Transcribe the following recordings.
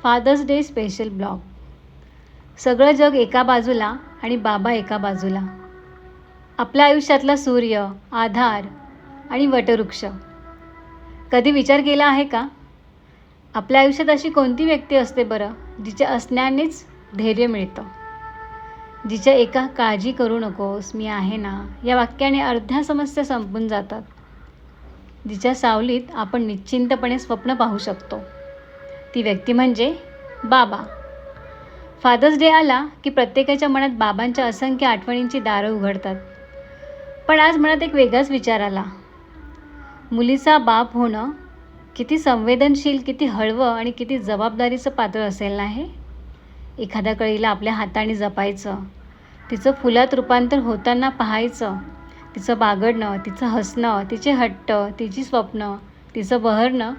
Fathers day special blog. सगळं जग एका बाजूला आणि बाबा एका बाजूला. आपल्या आयुष्यातला सूर्य, आधार आणि वटवृक्ष. कधी विचार केला आहे का? आपल्या आयुष्यात अशी कोणती व्यक्ती असते बरं, जिच्या असण्यानेच धैर्य मिळतं, जिच्या एका "काळजी करू नकोस, मी आहे ना" या वाक्याने अर्ध्या समस्या संपून जातात, जिच्या सावलीत आपण निश्चिंतपणे स्वप्न पाहू शकतो. ती व्यक्ती म्हणजे बाबा. फादर्स डे आला की प्रत्येकाच्या मनात बाबांच्या असंख्य आठवणींची दारं उघडतात. पण आज मनात एक वेगळाच विचार आला. मुलीचा बाप होणं किती संवेदनशील, किती हळवं आणि किती जबाबदारीचं पात्र असेल ना हे. एखाद्या कळीला आपल्या हाताने जपायचं, तिचं फुलात रूपांतर होताना पाहायचं, तिचं बागडणं, तिचं हसणं, तिचे हट्ट, तिची स्वप्न, तिचं बहरणं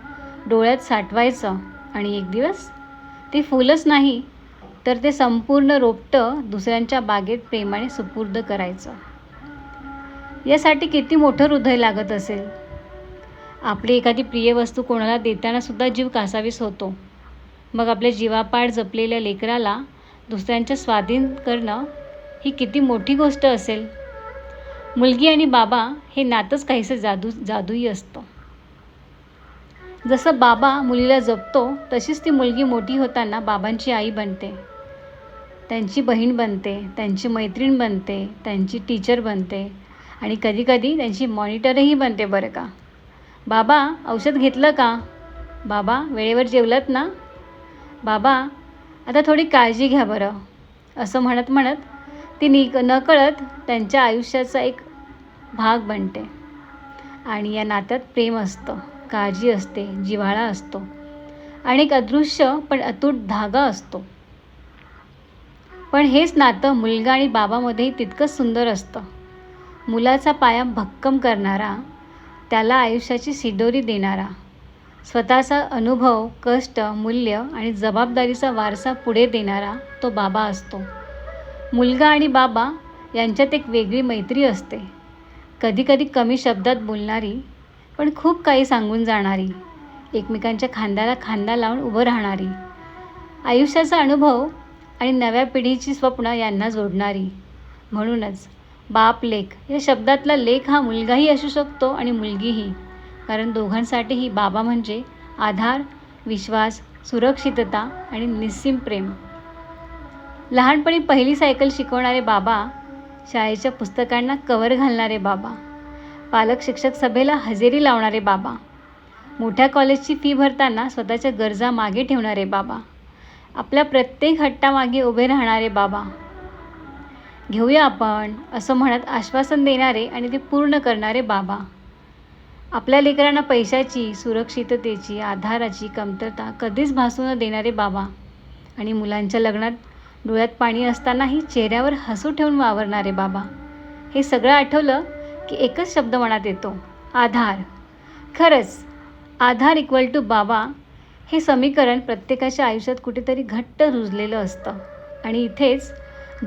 डोळ्यात साठवायचं आणि एक दिवस ते फुलच नाही तर ते संपूर्ण रोपटं दुसऱ्यांच्या बागेत प्रेमाने सुपूर्द करायचं. यासाठी किती मोठं हृदय लागत असेल. आपली एखादी प्रिय वस्तू कोणाला देताना सुद्धा जीव कासावीस होतो. मग आपल्या जीवापाड जपलेल्या लेकराला दुसऱ्यांच्या स्वाधीन करणं ही किती मोठी गोष्ट असेल. मुलगी आणि बाबा हे नातंच काहीसं जादुई असतं. जसं बाबा मुलीला जपतो तशीच ती मुलगी मोठी होताना बाबांची आई बनते, त्यांची बहीण बनते, त्यांची मैत्रीण बनते, त्यांची टीचर बनते आणि कधीकधी त्यांची मॉनिटरही बनते बरं का. "बाबा, औषध घेतलं का? बाबा, वेळेवर जेवलात ना? बाबा, आता थोडी काळजी घ्या बरं" असं म्हणत म्हणत ती नकळत त्यांच्या आयुष्याचा एक भाग बनते. आणि या नात्यात प्रेम असतं, काळजी असते, जिव्हाळा असतो आणि एक अदृश्य पण अतूट धागा असतो. पण हेच नातं मुलगा आणि बाबामध्येही तितकंच सुंदर असतं. मुलाचा पाया भक्कम करणारा, त्याला आयुष्याची शिदोरी देणारा, स्वतःचा अनुभव, कष्ट, मूल्य आणि जबाबदारीचा वारसा पुढे देणारा तो बाबा असतो. मुलगा आणि बाबा यांच्यात एक वेगळी मैत्री असते. कधीकधी कमी शब्दात बोलणारी, पण खूप काही सांगून जाणारी, एकमेकांच्या खांद्याला खांदा लावून उभं राहणारी, आयुष्याचा अनुभव आणि नव्या पिढीची स्वप्न यांना जोडणारी. म्हणूनच बाप लेक या शब्दातला लेक हा मुलगाही असू शकतो आणि मुलगीही. कारण दोघांसाठीही बाबा म्हणजे आधार, विश्वास, सुरक्षितता आणि निस्सीम प्रेम. लहानपणी पहिली सायकल शिकवणारे बाबा, शाळेच्या पुस्तकांना कव्हर घालणारे बाबा, पालक शिक्षक सभेला हजेरी लावणारे बाबा, मोठ्या कॉलेजची फी भरताना स्वतःच्या गरजा मागे ठेवणारे बाबा, आपल्या प्रत्येक हट्टामागे उभे राहणारे बाबा. "घेऊया आपण" असं म्हणत आश्वासन देणारे आणि ते पूर्ण करणारे बाबा. आपल्या लेकरांना पैशाची, सुरक्षिततेची, आधाराची कमतरता कधीच भासू न देणारे बाबा. आणि मुलांच्या लग्नात डोळ्यात पाणी असतानाही चेहऱ्यावर हसू ठेवून वावरणारे बाबा. हे सगळं आठवलं की एकच शब्द मनात येतो: आधार. खरंच, आधार इक्वल टू बाबा हे समीकरण प्रत्येकाच्या आयुष्यात कुठेतरी घट्ट रुजलेलं असतं. आणि इथेच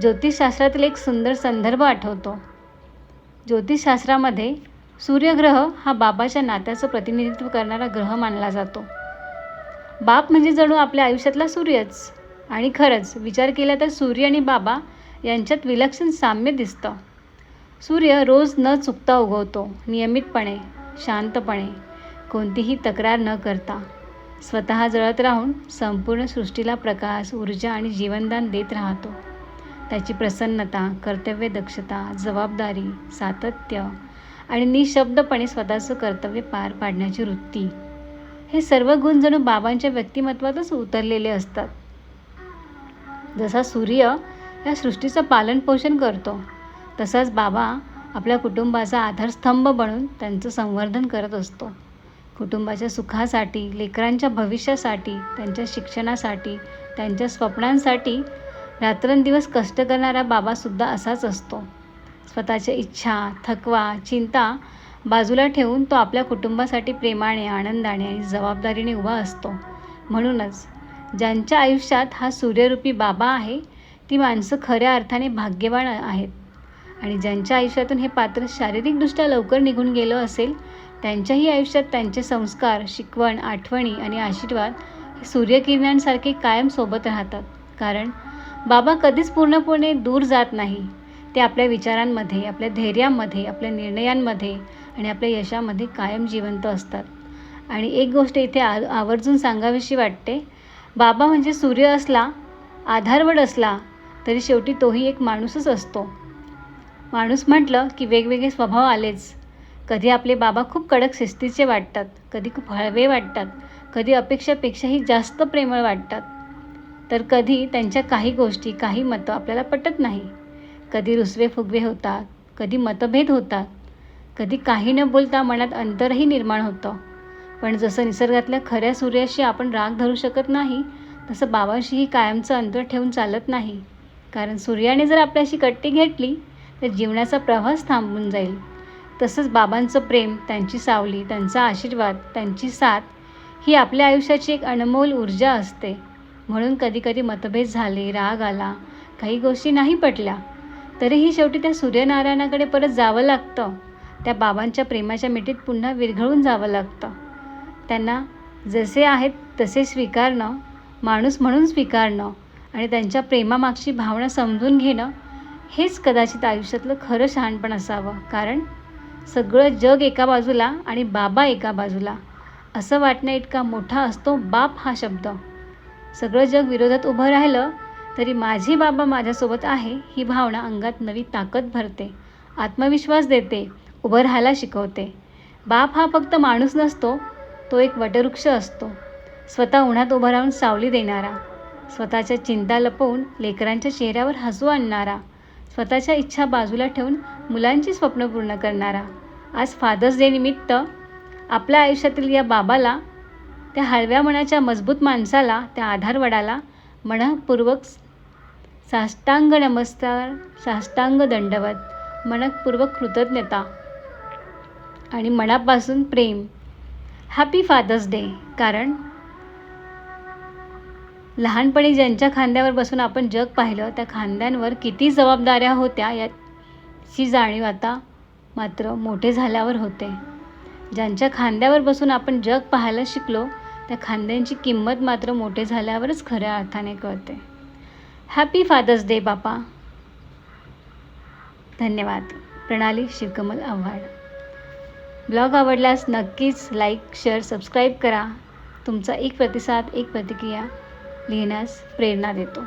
ज्योतिषशास्त्रातील एक सुंदर संदर्भ आठवतो. ज्योतिषशास्त्रामध्ये सूर्यग्रह हा बाबाच्या नात्याचं प्रतिनिधित्व करणारा ग्रह मानला जातो. बाप म्हणजे जणू आपल्या आयुष्यातला सूर्यच. आणि खरंच विचार केला तर सूर्य आणि बाबा यांच्यात विलक्षण साम्य दिसतं. सूर्य रोज न चुकता उगवतो, नियमितपणे, शांतपणे, कोणतीही तक्रार न करता, स्वतः जळत राहून संपूर्ण सृष्टीला प्रकाश, ऊर्जा आणि जीवनदान देत राहतो. त्याची प्रसन्नता, कर्तव्यदक्षता, जबाबदारी, सातत्य आणि निशब्दपणे स्वतःचं कर्तव्य पार पाडण्याची वृत्ती, हे सर्व गुण जणू बाबांच्या व्यक्तिमत्वातच उतरलेले असतात. जसा सूर्य या सृष्टीचं पालनपोषण करतो, तसाच बाबा आपल्या कुटुंबाचा आधारस्तंभ बनून त्यांचं संवर्धन करत असतो. कुटुंबाच्या सुखासाठी, लेकरांच्या भविष्यासाठी, त्यांच्या शिक्षणासाठी, त्यांच्या स्वप्नांसाठी रात्रंदिवस कष्ट करणारा बाबासुद्धा असाच असतो. स्वतःच्या इच्छा, थकवा, चिंता बाजूला ठेवून तो आपल्या कुटुंबासाठी प्रेमाने, आनंदाने आणि जबाबदारीने उभा असतो. म्हणूनच ज्यांच्या आयुष्यात हा सूर्यरूपी बाबा आहे, ती माणसं खऱ्या अर्थाने भाग्यवान आहेत. आणि ज्यांच्या आयुष्यातून हे पात्र शारीरिकदृष्ट्या लवकर निघून गेलं असेल, त्यांच्याही आयुष्यात त्यांचे संस्कार, शिकवण, आठवणी आणि आशीर्वाद सूर्यकिरणांसारखे कायम सोबत राहतात. कारण बाबा कधीच पूर्णपणे दूर जात नाही. ते आपल्या विचारांमध्ये, आपल्या धैर्यामध्ये, आपल्या निर्णयांमध्ये आणि आपल्या यशामध्ये कायम जिवंत असतात. आणि एक गोष्ट इथे आवर्जून सांगावीशी वाटते, बाबा म्हणजे सूर्य असला, आधारवड असला, तरी शेवटी तोही एक माणूसच असतो. माणूस म्हटलं की वेगवेगळे स्वभाव आलेच. कधी आपले बाबा खूप कडक शिस्तीचे वाटतात, कधी खूप हळवे वाटतात, कधी अपेक्षापेक्षाही जास्त प्रेमळ वाटतात, तर कधी त्यांच्या काही गोष्टी, काही मतं आपल्याला पटत नाही. कधी रुसवे-फुगवे होतात, कधी मतभेद होतात, कधी काही न बोलता मनात अंतरही निर्माण होतं. पण जसं निसर्गातल्या खऱ्या सूर्याशी आपण राग धरू शकत नाही, तसं बाबांशीही कायमचं अंतर ठेवून चालत नाही. कारण सूर्याने जर आपल्याशी कट्टी घेतली, तर जीवनाचा प्रवास थांबून जाईल. तसंच बाबांचं प्रेम, त्यांची सावली, त्यांचा आशीर्वाद, त्यांची साथ ही आपल्या आयुष्याची एक अनमोल ऊर्जा असते. म्हणून कधीकधी मतभेद झाले, राग आला, काही गोष्टी नाही पटल्या, तरीही शेवटी त्या सूर्यनारायणाकडे परत जावं लागतं. त्या बाबांच्या प्रेमाच्या मिठीत पुन्हा विरघळून जावं लागतं. त्यांना जसे आहेत तसे स्वीकारणं, माणूस म्हणून स्वीकारणं आणि त्यांच्या प्रेमामागची भावना समजून घेणं, हेच कदाचित आयुष्यातलं खरं शहाणपण असावं. कारण सगळं जग एका बाजूला आणि बाबा एका बाजूला, असं वाटण्या इतका मोठा असतो बाप हा शब्द. सगळं जग विरोधात उभं राहिलं तरी माझे बाबा माझ्यासोबत आहे, ही भावना अंगात नवी ताकद भरते, आत्मविश्वास देते, उभं राहायला शिकवते. बाप हा फक्त माणूस नसतो, तो एक वटवृक्ष असतो. स्वतः उन्हात उभं राहून सावली देणारा, स्वतःच्या चिंता लपवून लेकरांच्या चेहऱ्यावर हसू आणणारा, स्वतःच्या इच्छा बाजूला ठेवून मुलांची स्वप्न पूर्ण करणारा. आज फादर्स डे निमित्त आपल्या आयुष्यातील या बाबाला, त्या हळव्या मनाच्या मजबूत माणसाला, त्या आधारवडाला मनःपूर्वक साष्टांग नमस्कार, साष्टांग दंडवत, मनःपूर्वक कृतज्ञता आणि मनापासून प्रेम. Happy fathers day. कारण लहानपणी ज्यांच्या खांद्यावर बसून आपण जग पाहिलं, त्या खांद्यांवर किती जबाबदाऱ्या होत्या याची जाणीव आता मात्र मोठे झाल्यावर होते. ज्यांच्या खांद्यावर बसून आपण जग पाहायला शिकलो, त्या खांद्यांची किंमत मात्र मोठे झाल्यावरच खऱ्या अर्थाने कळते. हॅपी फादर्स डे बापा. धन्यवाद. प्रणाली शिवकमल आव्हाड. ब्लॉग आवडल्यास नक्कीच लाईक, शेअर, सबस्क्राईब करा. तुमचा एक प्रतिसाद, एक प्रतिक्रिया लिहिण्यास प्रेरणा देतो.